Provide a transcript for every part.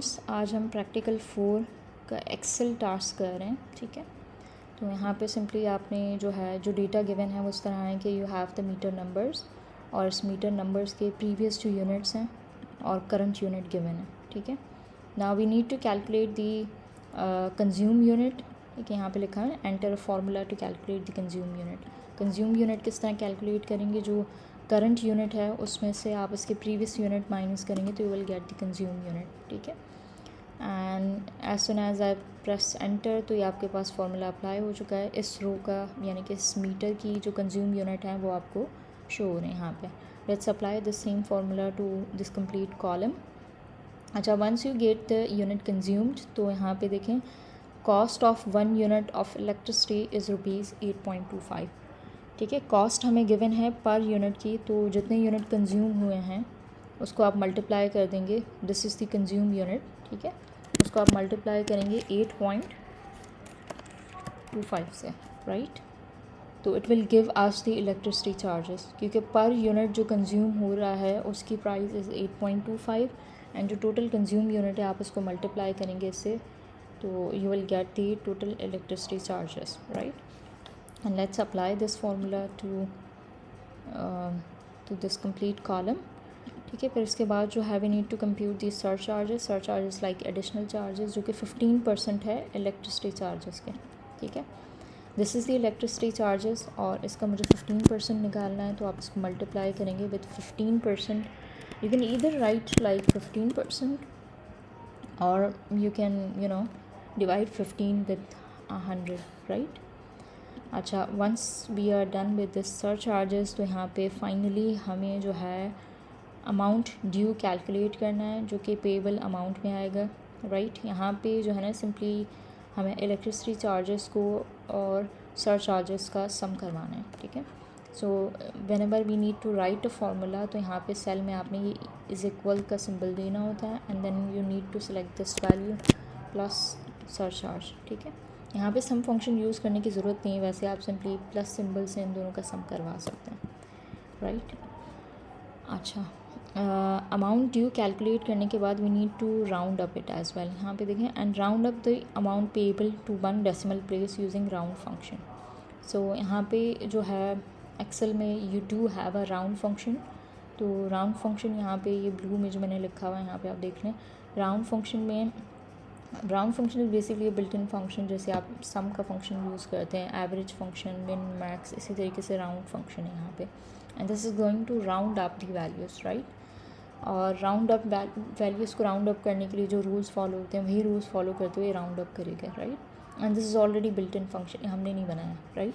आज हम प्रैक्टिकल 4 का एक्सेल टास्क कर रहे हैं, ठीक है। तो यहाँ पे सिंपली आपने जो डेटा गिवन है वो इस तरह है कि you have the meter numbers और इस मीटर नंबर्स के प्रीवियस 2 यूनिट्स हैं और करंट यूनिट गिवन है, ठीक है। Now we need to calculate the consume unit, ठीक है। यहाँ पे लिखा है enter a formula to calculate the consume unit. Consume unit किस तरह कैलकुलेट करेंगे, जो करंट यूनिट है उसमें से आप इसके प्रीवियस यूनिट माइनस करेंगे तो you will get the consume unit, ठीक है। And as soon as I press enter तो ये आपके पास फार्मूला अप्लाई हो चुका है। इस रो का यानी कि इस मीटर की जो कंज्यूम यूनिट है वो आपको शो हो रहे हैं यहाँ पे। Let's apply the same formula to this complete column. अच्छा, once you get the unit consumed तो यहाँ पे देखें cost of 1 unit of electricity is ₹8.25, ठीक है। कॉस्ट हमें गिवन है पर यूनिट की, तो जितने यूनिट कंज्यूम हुए हैं उसको आप मल्टीप्लाई कर देंगे। This is the consume unit, ठीक है। उसको आप मल्टीप्लाई करेंगे 8.25 से, राइट। तो it will give us the electricity charges, क्योंकि पर यूनिट जो कंज्यूम हो रहा है उसकी प्राइस इज़ 8.25 एंड जो टोटल कंज्यूम यूनिट है आप इसको मल्टीप्लाई करेंगे इससे, तो you will get the total electricity charges, right. And let's apply this formula to this complete column, ठीक है। फिर इसके बाद जो है we need to compute the search charges like additional charges जो कि 15% है इलेक्ट्रिसिटी चार्जेस के, ठीक है। This is the electricity charges और इसका मुझे 15% निकालना है, तो आप इसको मल्टीप्लाई करेंगे with 15%। You can either write like 15% और you can divide 15 with 100, right. अच्छा, once we are done with this surcharges तो यहाँ पे फाइनली हमें जो है अमाउंट ड्यू कैलकुलेट करना है जो कि पेबल अमाउंट में आएगा, राइट। यहाँ पे जो है ना सिंपली हमें इलेक्ट्रिसिटी चार्जेस को और सर्च चार्जेस का सम करवाना है, ठीक है। So whenever we need to write a formula तो यहाँ पे सेल में आपने ये इज़ इक्वल का सिंबल देना होता है and then you need to select this value plus search charge, ठीक है। यहाँ पे सम फंक्शन यूज़ करने की ज़रूरत नहीं है, वैसे आप सिंपली प्लस सिंबल से इन दोनों का सम करवा सकते हैं, राइट। अच्छा, अमाउंट ड्यू कैलकुलेट करने के बाद we need to round up it as well. यहाँ पे देखें and round up the amount payable to 1 decimal place using round function. So यहाँ पे जो है एक्सेल में you do have a round function, तो राउंड फंक्शन यहाँ पे ये ब्लू में जो मैंने लिखा हुआ है यहाँ पे आप देख लें। Round function is basically built in function, जैसे आप सम का फंक्शन यूज़ करते हैं, एवरेज फंक्शन, मिन, मैक्स, इसी तरीके से राउंड फंक्शन है यहाँ पे। And this is going to round up the values, right. और राउंड अप वैल्यूज़ को राउंड अप करने के लिए जो रूल्स फॉलो होते हैं वही रूल्स फॉलो करते हुए राउंड अप करेगा, right. And this is already built in function, हमने नहीं बनाया, राइट।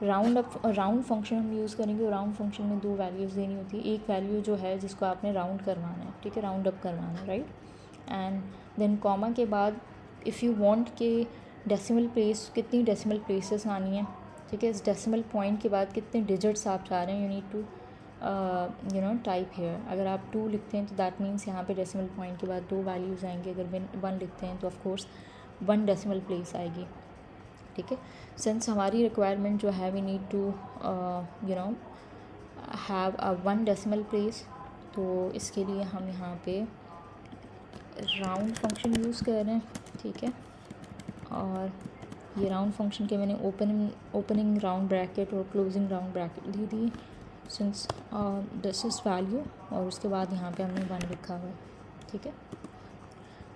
राउंड फंक्शन हम यूज़ करेंगे और राउंड फंक्शन में 2 वैल्यूज़ देनी होती है। एक वैल्यू जो है जिसको आपने राउंड करवाना है, ठीक है, राउंड अप करवाना है, राइट। एंड देन कॉमा के बाद इफ़ यू वांट के डेसिमल प्लेस कितनी डेसिमल प्लेसेस आनी है, ठीक है, इस डेसिमल पॉइंट के बाद कितने डिजिट्स आप चाह रहे हैं, you need to type here. अगर आप 2 लिखते हैं तो दैट मीन्स यहाँ पे डेसिमल पॉइंट के बाद 2 वैल्यूज़ आएंगे। अगर 1 लिखते हैं तो ऑफ कोर्स 1 डेसिमल प्लेस आएगी, ठीक है। सिंस हमारी रिक्वायरमेंट जो है we need to have a 1 decimal place, तो इसके लिए हम यहाँ पे राउंड फंक्शन यूज़ कर रहे हैं, ठीक है। और ये राउंड फंक्शन के मैंने ओपनिंग राउंड ब्रैकेट और क्लोजिंग राउंड ब्रैकेट दी थी सिंस दिस इज़ वैल्यू, और उसके बाद यहाँ पे हमने 1 लिखा हुआ है, ठीक है।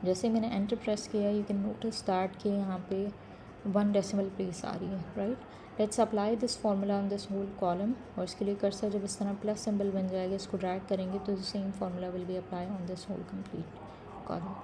जैसे मैंने एंटर प्रेस किया यू कैन नोटिस दैट कि यहाँ पे 1 डेसिमल प्लेस आ रही है, right. Let's apply this formula on this whole column, और इसके लिए कर्सर जब इस तरह प्लस सिंबल बन जाएगा इसको ड्रैग करेंगे तो same formula will be apply on this whole complete column.